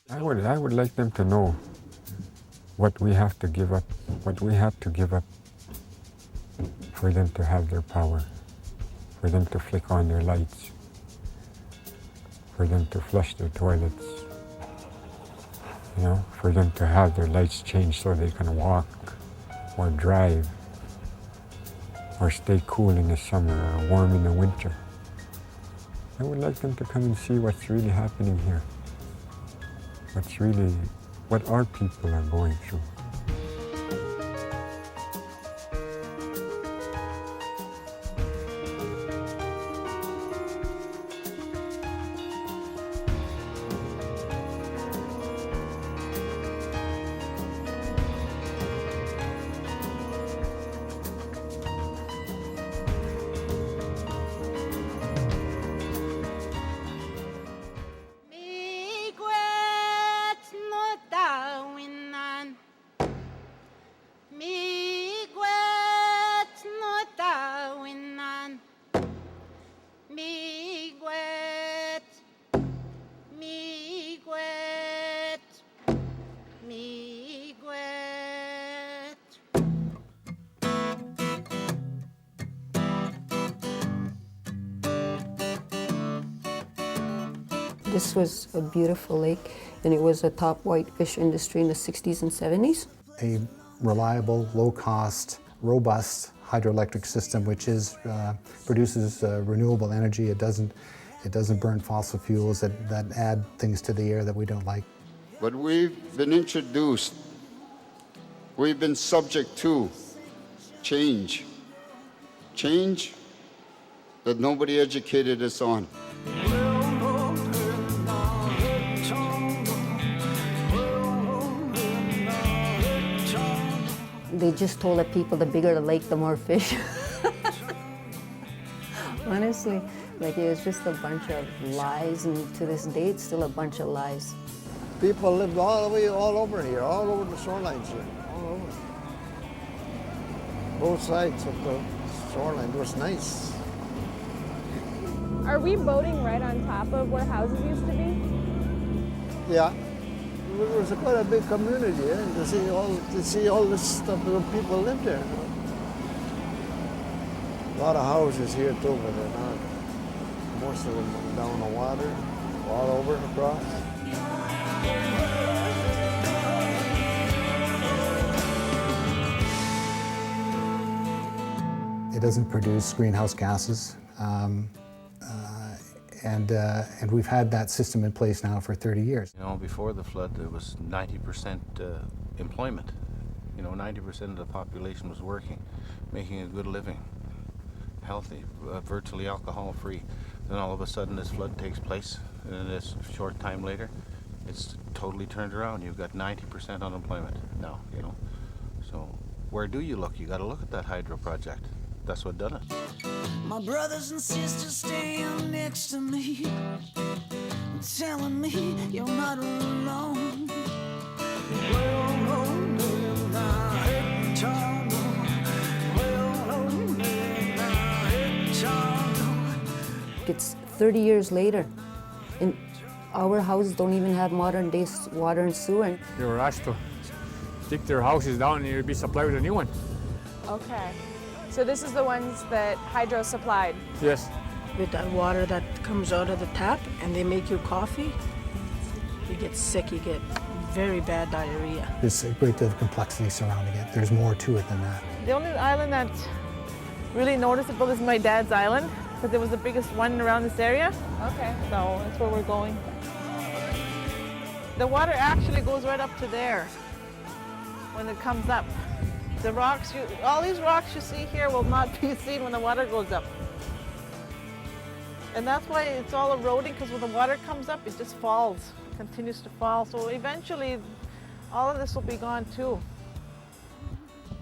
I would like them to know what we have to give up, what we had to give up for them to have their power, for them to flick on their lights, for them to flush their toilets, you know, for them to have their lights changed so they can walk or drive or stay cool in the summer or warm in the winter. I would like them to come and see what's really happening here, what our people are going through. This was a beautiful lake, and it was a top whitefish industry in the 60s and 70s. A reliable, low-cost, robust hydroelectric system which produces renewable energy. It doesn't burn fossil fuels that add things to the air that we don't like. But we've been introduced, we've been subject to change that nobody educated us on. They just told the people the bigger the lake, the more fish. Honestly, like it was just a bunch of lies, and to this day it's still a bunch of lies. People lived all over here, all over the shorelines here, all over. Both sides of the shoreline. It was nice. Are we boating right on top of where houses used to be? Yeah. It was quite a big community, to see all this stuff that people lived there. A lot of houses here too, but they're not. Most of them are down the water, all over and across. It doesn't produce greenhouse gases, and we've had that system in place now for 30 years. You know, before the flood, there was 90% employment. You know, 90% of the population was working, making a good living, healthy, virtually alcohol-free. Then all of a sudden, this flood takes place, and this short time later, it's totally turned around. You've got 90% unemployment now. You know, so where do you look? You got to look at that hydro project. That's what done it. My brothers and sisters stand next to me, telling me you're not alone. It's 30 years later, and our houses don't even have modern day water and sewer. They were asked to dig their houses down and you'd be supplied with a new one. Okay. So this is the ones that hydro supplied? Yes. With that water that comes out of the tap and they make you coffee, you get sick, you get very bad diarrhea. There's a great deal of complexity surrounding it. There's more to it than that. The only island that's really noticeable is my dad's island, because it was the biggest one around this area. Okay. So that's where we're going. The water actually goes right up to there when it comes up. The rocks, all these rocks you see here will not be seen when the water goes up. And that's why it's all eroding, because when the water comes up, it just falls, continues to fall. So eventually, all of this will be gone too.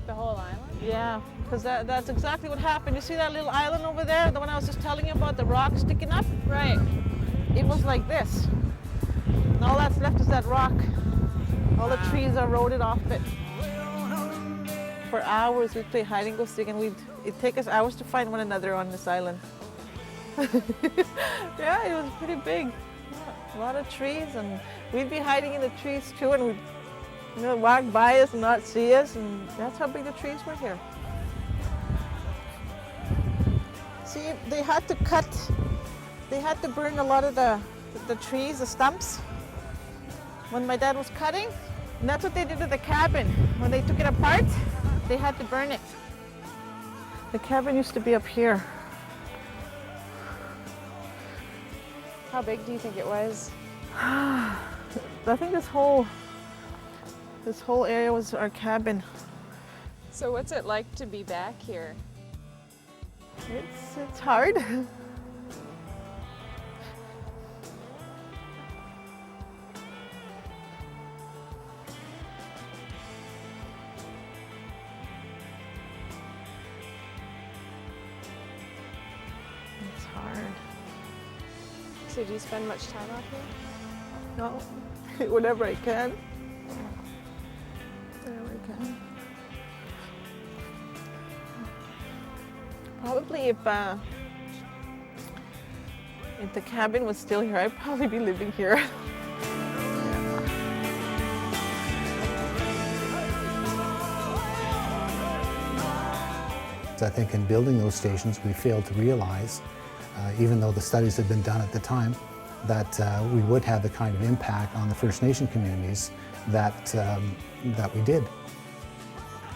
The whole island? Yeah, because that's exactly what happened. You see that little island over there, the one I was just telling you about, the rock sticking up? Right. It was like this. And all that's left is that rock. All the trees are eroded off it. For hours we'd play hide and go seek, and it'd take us hours to find one another on this island. Yeah, it was pretty big. Yeah. A lot of trees, and we'd be hiding in the trees too, and we'd walk by us and not see us, and that's how big the trees were here. See, they had to burn a lot of the trees, the stumps, when my dad was cutting. And that's what they did to the cabin. When they took it apart, they had to burn it. The cabin used to be up here. How big do you think it was? I think this whole area was our cabin. So what's it like to be back here? It's hard. It's hard. So do you spend much time out here? No, whenever I can. Whenever I can. Probably if the cabin was still here, I'd probably be living here. I think in building those stations, we failed to realize, even though the studies had been done at the time, that we would have the kind of impact on the First Nation communities that we did.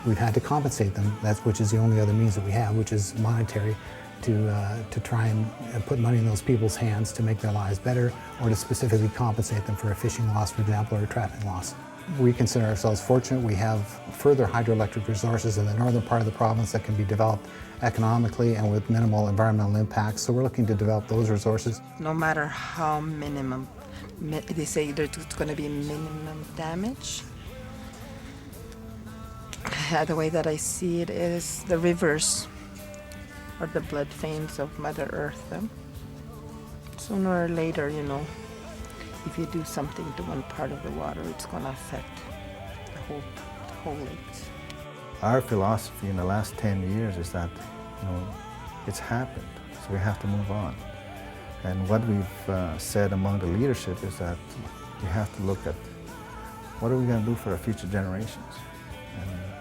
We've had to compensate them, which is the only other means that we have, which is monetary, to try and put money in those people's hands to make their lives better, or to specifically compensate them for a fishing loss, for example, or a trapping loss. We consider ourselves fortunate. We have further hydroelectric resources in the northern part of the province that can be developed economically and with minimal environmental impacts, so we're looking to develop those resources. No matter how minimum, they say there's going to be minimum damage. The way that I see it is the rivers are the blood veins of Mother Earth. Sooner or later, if you do something to one part of the water, it's going to affect the whole lakes. Our philosophy in the last 10 years is that, it's happened, so we have to move on. And what we've said among the leadership is that we have to look at what are we going to do for our future generations.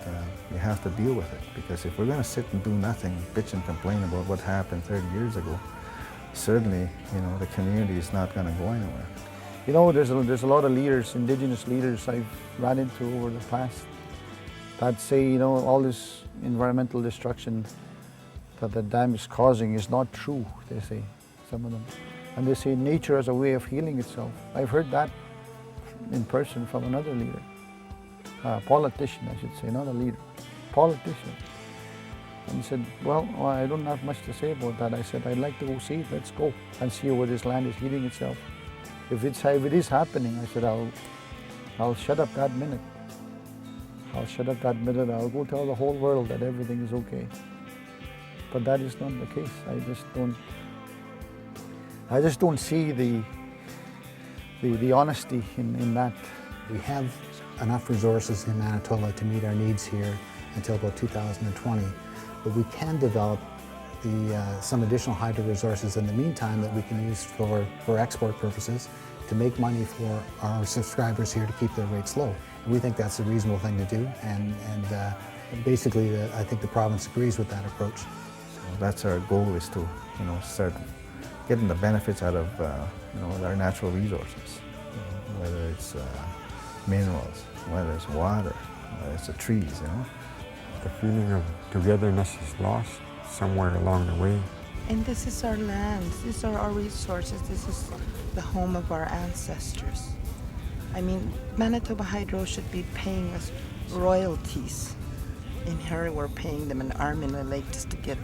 And we have to deal with it, because if we're going to sit and do nothing, bitch and complain about what happened 30 years ago, certainly, the community is not going to go anywhere. There's a lot of leaders, indigenous leaders I've run into over the past that say, all this environmental destruction that the dam is causing is not true, they say, some of them. And they say nature has a way of healing itself. I've heard that in person from another leader. Politician, I should say, not a leader, politician. And he said, well, I don't have much to say about that. I said, I'd like to go see it, let's go and see where this land is healing itself. If it is happening, I said, I'll shut up that minute. I'll shut up that minute, I'll go tell the whole world that everything is okay. But that is not the case. I just don't see the honesty in that. We have enough resources in Manitoba to meet our needs here until about 2020, but we can develop some additional hydro resources in the meantime that we can use for export purposes to make money for our subscribers here to keep their rates low. And we think that's a reasonable thing to do, and basically I think the province agrees with that approach. So that's our goal, is to start getting the benefits out of our natural resources, whether it's minerals, whether it's water, whether it's the trees, The feeling of togetherness is lost somewhere along the way. And this is our lands, these are our resources, this is the home of our ancestors. I mean, Manitoba Hydro should be paying us royalties. In here we're paying them an arm and a leg just to get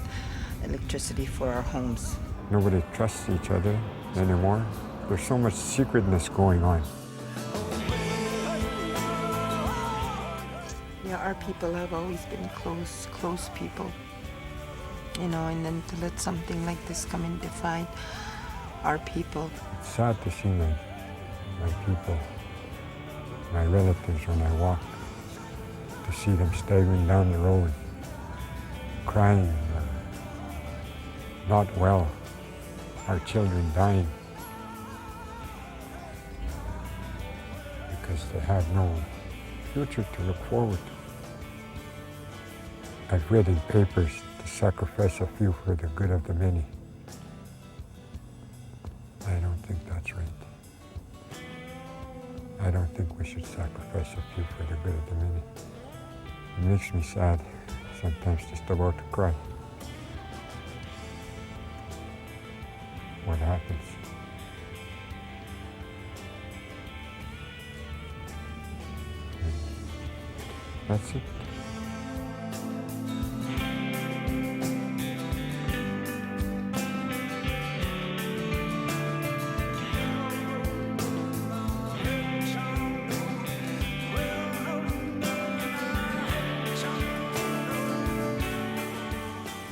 electricity for our homes. Nobody trusts each other anymore. There's so much secretness going on. Yeah, our people have always been close people. And then to let something like this come and divide our people. It's sad to see my people, my relatives, when I walk, to see them staggering down the road, crying, not well, our children dying. because they have no future to look forward to. I've read in papers to sacrifice a few for the good of the many. I don't think that's right. I don't think we should sacrifice a few for the good of the many. It makes me sad, sometimes just about to cry. What happens? That's it.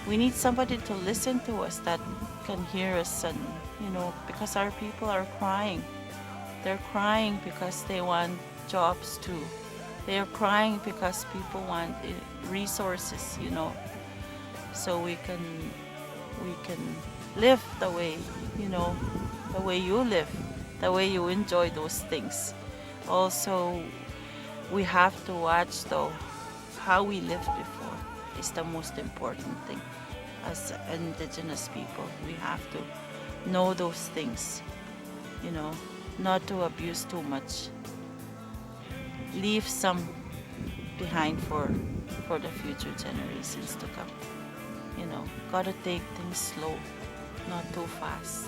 We need somebody to listen to us that can hear us, and because our people are crying. They're crying because they want jobs too. They're crying because people want resources, so we can live the way you live, the way you enjoy those things. Also, we have to watch though how we lived before is the most important thing. As indigenous people, we have to know those things, not to abuse too much. Leave some behind for the future generations to come. Gotta take things slow, not too fast.